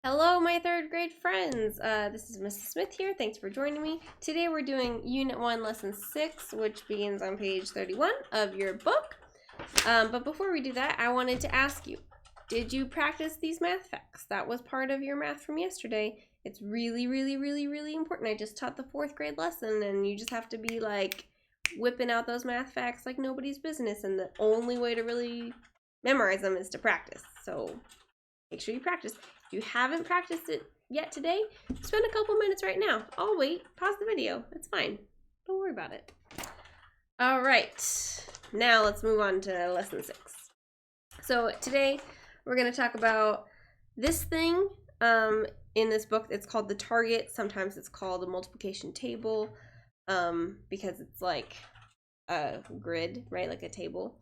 Hello, my third grade friends. This is Mrs. Smith here. Thanks for joining me. Today we're doing Unit 1, Lesson 6, which begins on page 31 of your book. But before we do that, I wanted to ask you, did you practice these math facts? That was part of your math from yesterday. It's really, really, really, really important. I just taught the 4th grade lesson, and you just have to be like whipping out those math facts like nobody's business, and the only way to really memorize them is to practice. So make sure you practice. If you haven't practiced it yet today, spend a couple minutes right now. I'll wait. Pause the video. It's fine. Don't worry about it. All right. Now let's move on to lesson 6. So today we're going to talk about this thing in this book. It's called the target. Sometimes it's called a multiplication table because it's like a grid, right? Like a table.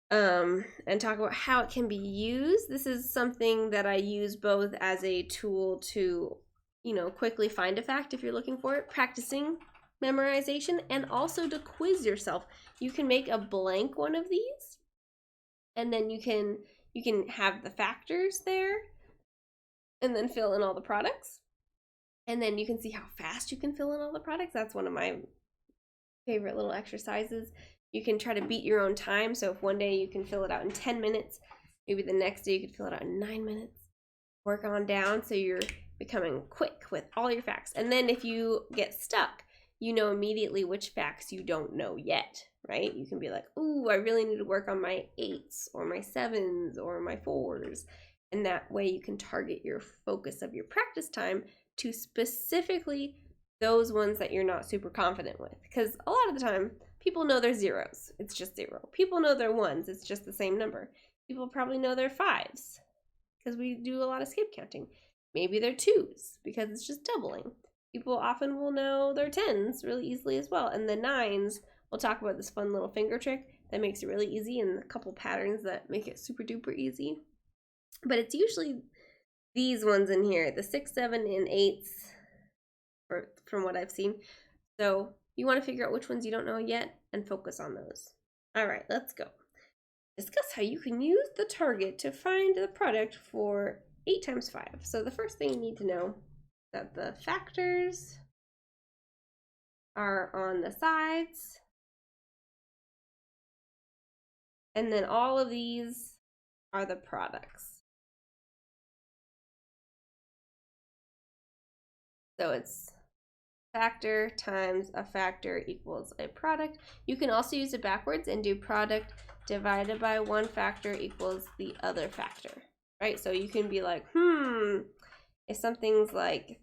And talk about how it can be used. This is something that I use both as a tool to, quickly find a fact if you're looking for it, practicing memorization, and also to quiz yourself. You can make a blank one of these, and then you can have the factors there, and then fill in all the products. And then you can see how fast you can fill in all the products. That's one of my favorite little exercises. You can try to beat your own time. So if one day you can fill it out in 10 minutes, maybe the next day you could fill it out in 9 minutes. Work on down so you're becoming quick with all your facts. And then if you get stuck, you know immediately which facts you don't know yet, right? You can be like, ooh, I really need to work on my 8s or my 7s or my 4s. And that way you can target your focus of your practice time to specifically those ones that you're not super confident with. Because a lot of the time, people know they're zeros. It's just 0. People know they're 1s. It's just the same number. People probably know they're 5s because we do a lot of skip counting. Maybe they're 2s because it's just doubling. People often will know their 10s really easily as well. And the 9s, we'll talk about this fun little finger trick that makes it really easy and a couple patterns that make it super duper easy. But it's usually these ones in here, the 6, 7, and 8s, from what I've seen. So you want to figure out which ones you don't know yet and focus on those. All right, let's go. Discuss how you can use the target to find the product for 8 times 5. So the first thing you need to know is that the factors are on the sides. And then all of these are the products. So it's factor times a factor equals a product. You can also use it backwards and do product divided by one factor equals the other factor, right? So you can be like, if something's like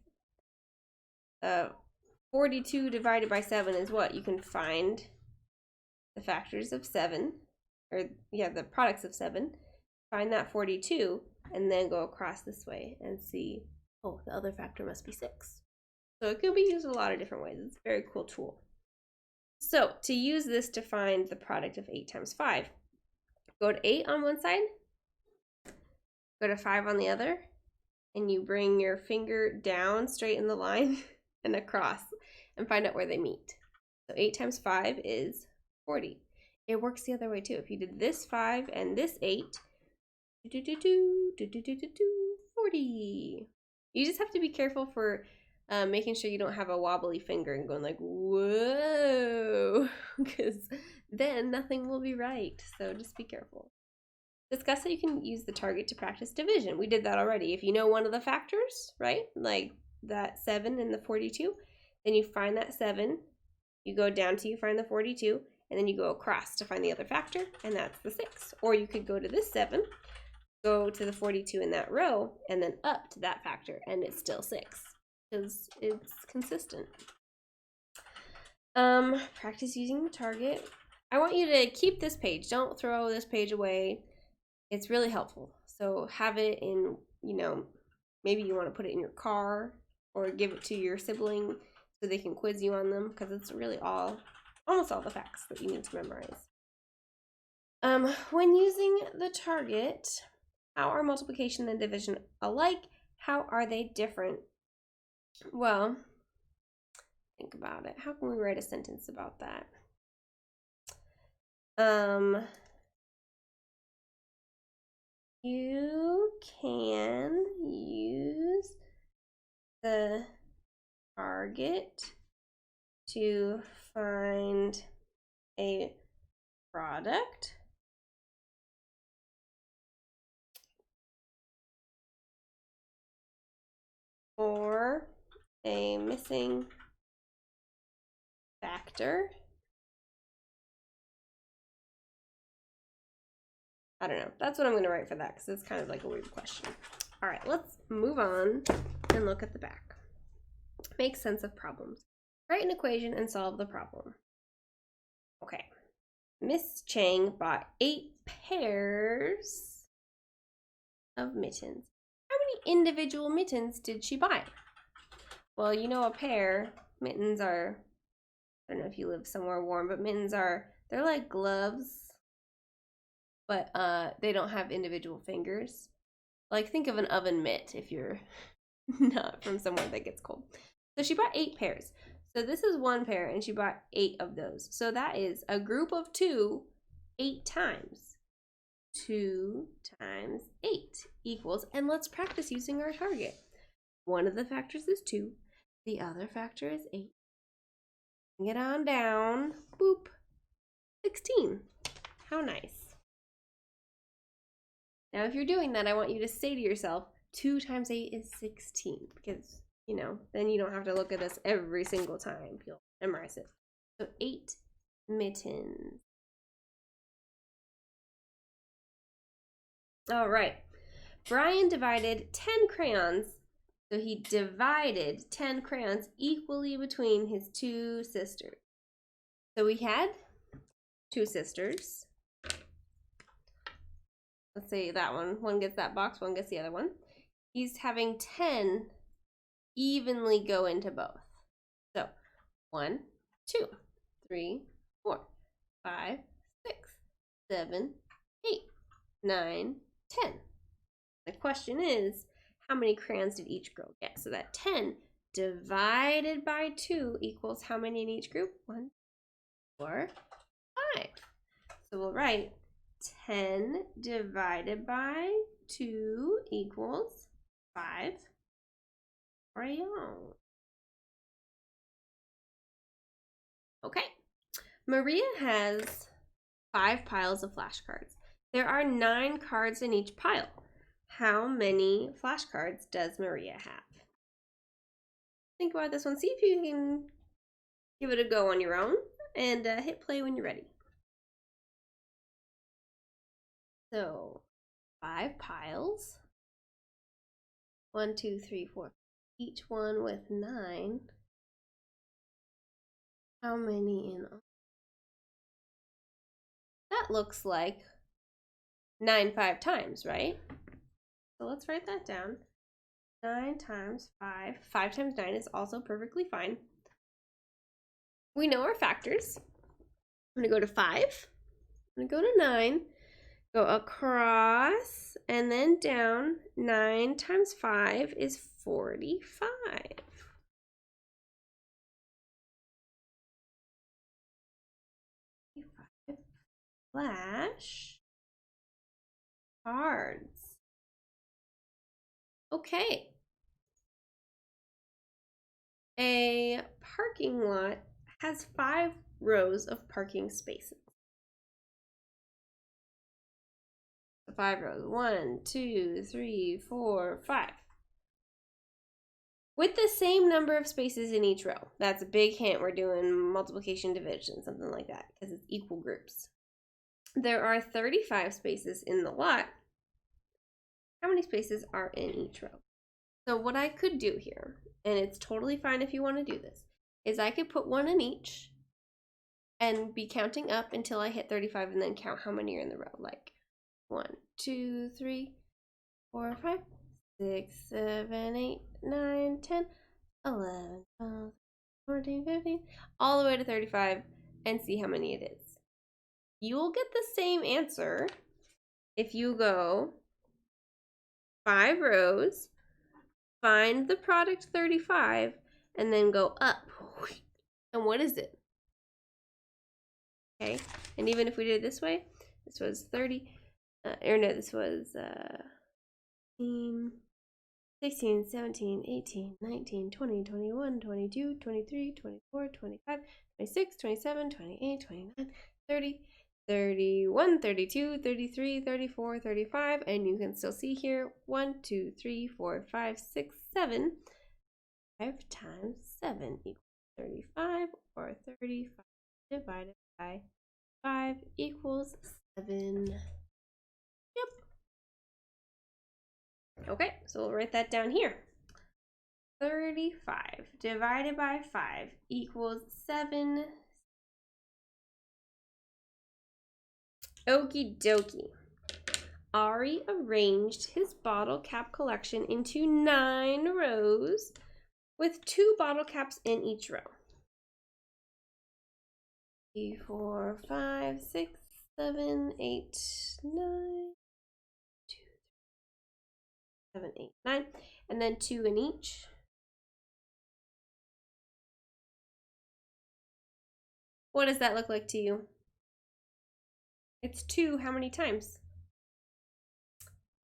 42 divided by 7 is what? You can find the factors of 7, or the products of 7, find that 42, and then go across this way and see, oh, the other factor must be 6. So it could be used a lot of different ways. It's a very cool tool. So to use this to find the product of 8 times 5, go to 8 on one side, go to 5 on the other, and you bring your finger down straight in the line and across and find out where they meet. So 8 times 5 is 40. It works the other way too. If you did this 5 and this 8, 40. You just have to be careful for making sure you don't have a wobbly finger and going like, whoa, because then nothing will be right. So just be careful. Discuss how you can use the target to practice division. We did that already. If you know one of the factors, right, like that 7 and the 42, then you find that 7, you go down till you find the 42, and then you go across to find the other factor, and that's the 6. Or you could go to this 7, go to the 42 in that row, and then up to that factor, and it's still 6. Because it's consistent. Practice using the target. I want you to keep this page. Don't throw this page away. It's really helpful. So have it in, maybe you want to put it in your car or give it to your sibling so they can quiz you on them, because it's really almost all the facts that you need to memorize. When using the target, how are multiplication and division alike? How are they different? Well, think about it. How can we write a sentence about that? You can the target to find a product or a missing factor. I don't know. That's what I'm going to write for that because it's kind of like a weird question. All right, let's move on and look at the back. Make sense of problems. Write an equation and solve the problem. Okay. Miss Chang bought 8 pairs of mittens. How many individual mittens did she buy? Well, you know, a pair, mittens are, I don't know if you live somewhere warm, but mittens are, they're like gloves, but they don't have individual fingers. Like, think of an oven mitt if you're not from somewhere that gets cold. So she bought 8 pairs. So this is 1 pair, and she bought 8 of those. So that is a group of 2, 8 times. 2 times 8 equals, and let's practice using our target. One of the factors is 2. The other factor is 8. Get on down. Boop. 16. How nice. Now, if you're doing that, I want you to say to yourself, 2 times 8 is 16, because, you know, then you don't have to look at this every single time. You'll memorize it. So 8 mittens. All right. Brian divided 10 crayons. So he divided 10 crayons equally between his 2 sisters. So we had 2 sisters. Let's say that one. One gets that box, one gets the other one. He's having 10 evenly go into both. So 1, 2, 3, 4, 5, 6, 7, 8, 9, 10. The question is, how many crayons did each girl get? So that 10 divided by 2 equals how many in each group? 1, 4, 5. So we'll write 10 divided by 2 equals 5 crayons. Okay. Maria has 5 piles of flashcards. There are 9 cards in each pile. How many flashcards does Maria have? Think about this one. See if you can give it a go on your own, and hit play when you're ready. So 5 piles. 1, 2, 3, 4. Each one with 9. How many in all? That looks like 9 5 times, right? So let's write that down. 9 times 5. 5 times 9 is also perfectly fine. We know our factors. I'm going to go to 5. I'm going to go to 9. Go across and then down. 9 times 5 is 45. Flash cards. Okay. A parking lot has 5 rows of parking spaces. 5 rows. 1, 2, 3, 4, 5. With the same number of spaces in each row. That's a big hint. We're doing multiplication, division, something like that, because it's equal groups. There are 35 spaces in the lot. How many spaces are in each row? So what I could do here, and it's totally fine if you want to do this, is I could put 1 in each and be counting up until I hit 35 and then count how many are in the row. Like 1, 2, 3, 4, 5, 6, 7, 8, 9, 10, 11, 12, 14, 15, all the way to 35 and see how many it is. You will get the same answer if you go 5 rows, find the product 35, and then go up. And what is it? Okay, and even if we did it this way, this was 30, or no, this was 16, 16, 17, 18, 19, 20, 21, 22, 23, 24, 25, 26, 27, 28, 29, 30, 31, 32, 33, 34, 35, and you can still see here 1, 2, 3, 4, 5, 6, 7. 5 times 7 equals 35, or 35 divided by 5 equals 7. Yep. Okay, so we'll write that down here. 35 divided by 5 equals 7. Okie dokie. Ari arranged his bottle cap collection into 9 rows with 2 bottle caps in each row. 3, 4, 5, 6, 7, 8, 9, 2, 7, 8, 9, and then 2 in each. What does that look like to you? It's 2 how many times?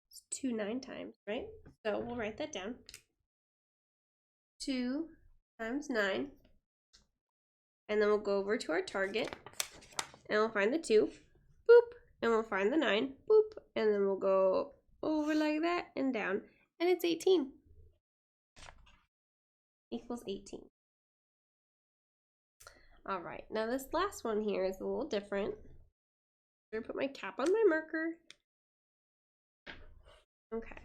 It's 2 9 times, right? So we'll write that down. 2 times 9. And then we'll go over to our target. And we'll find the 2. Boop. And we'll find the 9. Boop. And then we'll go over like that and down. And it's 18. Equals 18. All right. Now this last one here is a little different. I'm going to put my cap on my marker. Okay.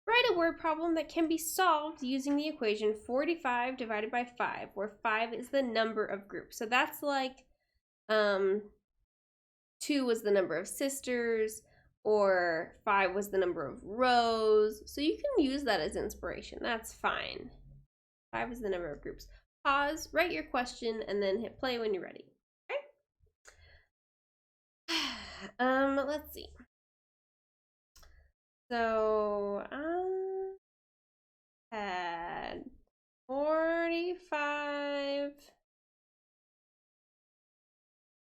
Write a word problem that can be solved using the equation 45 divided by 5, where 5 is the number of groups. So that's like 2 was the number of sisters, or 5 was the number of rows. So you can use that as inspiration. That's fine. 5 is the number of groups. Pause, write your question, and then hit play when you're ready. Okay? Let's see. So I had 45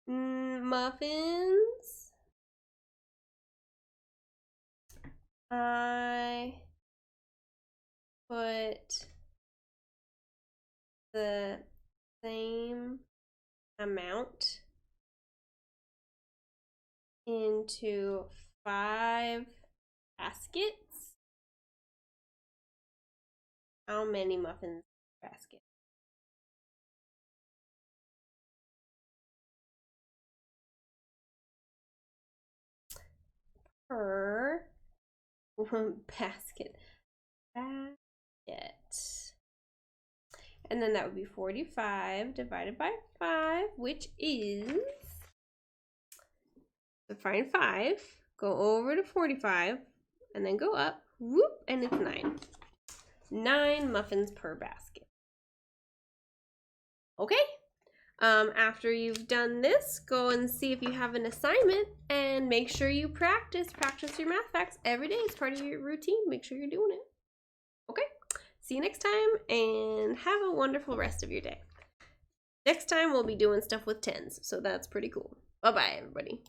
muffins. I put the same amount into 5 baskets. How many muffins per basket? Per basket. And then that would be 45 divided by 5, which is, to find 5, go over to 45, and then go up, whoop, and it's 9. 9 muffins per basket. Okay? After you've done this, go and see if you have an assignment, and make sure you practice your math facts every day. It's part of your routine. Make sure you're doing it. Okay? See you next time, and have a wonderful rest of your day. Next time, we'll be doing stuff with 10s, so that's pretty cool. Bye-bye, everybody.